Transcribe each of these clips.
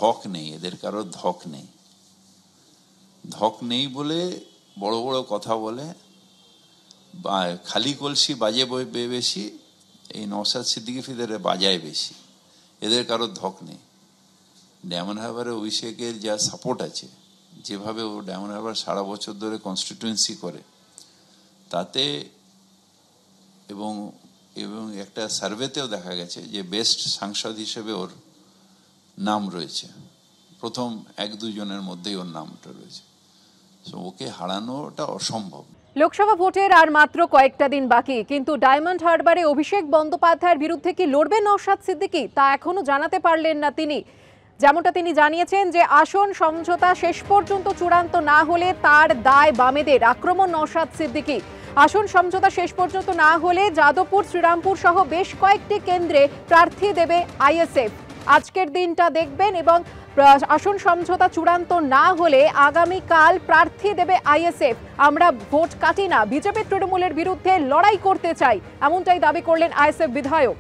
ধক নেই, এদের কারো ধক নেই। ধক নেই বলে বড় বড় কথা বলে, খালি কলসি বাজে বেশি, এই নওশাদ সিদ্দিকী ফিদের বাজায় বেশি। এদের কারো ধক নেই। ডায়মন্ড হারবারে অভিষেকের যা সাপোর্ট আছে, যেভাবে ও ডায়মন্ড হারবার সারা বছর ধরে কনস্টিটিউয়েন্সি করে, তাতে এবং এবং একটা সার্ভেতেও দেখা গেছে যে বেস্ট সাংসদ হিসেবে ওর নাম রয়েছে, প্রথম 1-2 জনের মধ্যেই ওর নামটা রয়েছে। সো ওকে হারানোটা অসম্ভব। লোকসভা ভোটের আর মাত্র কয়েকটা দিন বাকি, কিন্তু ডায়মন্ড হারবারে অভিষেক বন্দ্যোপাধ্যায়ের বিরুদ্ধে কি লড়বেন নওশাদ সিদ্দিকী তা এখনো জানাতে পারলেন না তিনি। যেমনটা তিনি জানিয়েছেন যে আসন সমঝোতা শেষ পর্যন্ত চূড়ান্ত না হলে তার দায় বামেদের। আক্রমণ নওশাদ সিদ্দিকী। আসন সমঝোতা শেষ পর্যন্ত না হলে যাদবপুর, শ্রীরামপুর সহ বেশ কয়েকটি কেন্দ্রে প্রার্থী দেবে আইএসএফ। আজকের দিনটা দেখবেন এবং আসন সমঝোতা চূড়ান্ত না হলে আগামীকাল প্রার্থী দেবে আইএসএফ। আমরা ভোট কাটি না, বিজেপি তৃণমূলের বিরুদ্ধে লড়াই করতে চাই, এমনটাই দাবি করলেন আইএসএফ বিধায়ক।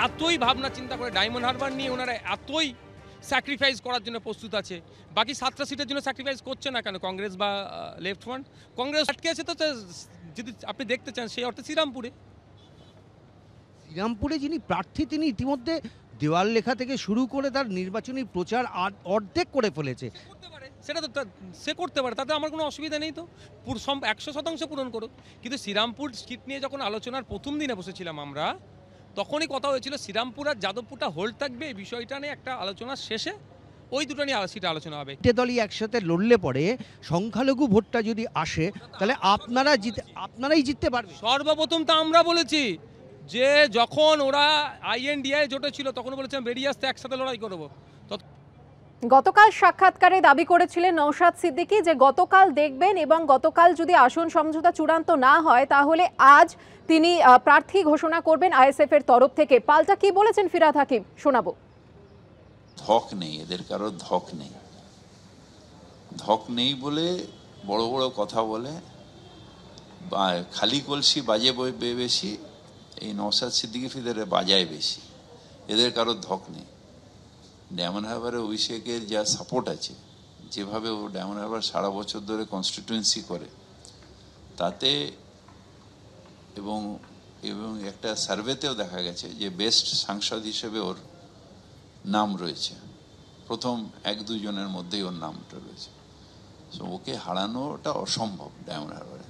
এতই ভাবনা চিন্তা করে ডায়মন্ড হারবার নিয়ে ওনারা এতই স্যাক্রিফাইস করার জন্য প্রস্তুত আছে, বাকি 7টা সিটের জন্য স্যাক্রিফাইস করছে না কেন কংগ্রেস বা লেফট ফ্রন্ট? কংগ্রেস আটকে আছে তো, যদি আপনি দেখতে চান সেই অর্থে শ্রীরামপুরে যিনি প্রার্থী তিনি ইতিমধ্যে দেওয়াল লেখা থেকে শুরু করে তার নির্বাচনী প্রচার অর্ধেক করে ফেলেছে। সেটা তো সে করতে পারে, তাতে আমার কোনো অসুবিধা নেই। তো 100% পূরণ করুক। কিন্তু শ্রীরামপুর সিট নিয়ে যখন আলোচনার প্রথম দিনে বসেছিলাম আমরা, তখনই কথা হয়েছিল শ্রীরামপুর আর যাদবপুরটা হোল্ড থাকবে, এই বিষয়টা নিয়ে একটা আলোচনা শেষে ওই দুটো নিয়ে সিটে আলোচনা হবে। দুটো দলই একসাথে লড়লে পরে সংখ্যালঘু ভোটটা যদি আসে তাহলে আপনারাই জিততে পারবেন। সর্বপ্রথম তো আমরা বলেছি যে যখন ওরা INDA জোটে ছিল তখন বলেছিলাম বেরিয়ে আসতে, একসাথে লড়াই করবো। গতকাল সাক্ষাৎকারে দাবি করেছিলেন নওশাদ সিদ্দিকী যে গতকাল দেখবেন এবং গতকাল যদি আসন সমঝোতা চূড়ান্ত না হয় তাহলে আজ তিনি প্রার্থী ঘোষণা করবেন আইএসএফ এর তরফ থেকে। পাল্টা কি বলেছেন ফিরহাদ হাকিম, শোনাবো। ধক নেই, এদের কারো ধক নেই। ধক নেই বলে বড় বড় কথা বলে, খালি কলসি বাজে বেশি, এই নওশাদ সিদ্দিকী ফিদের বাজায় বেশি। এদের কারো ধক নেই। ডায়মন্ড হারবারে অভিষেকের যা সাপোর্ট আছে, যেভাবে ও ডায়মন্ড হারবার সারা বছর ধরে কনস্টিটিউয়েন্সি করে, তাতে এবং একটা সার্ভেতেও দেখা গেছে যে বেস্ট সাংসদ হিসেবে ওর নাম রয়েছে, প্রথম 1-2 জনের মধ্যেই ওর নামটা রয়েছে। সো ওকে হারানোটা অসম্ভব ডায়মন্ড হারবারে।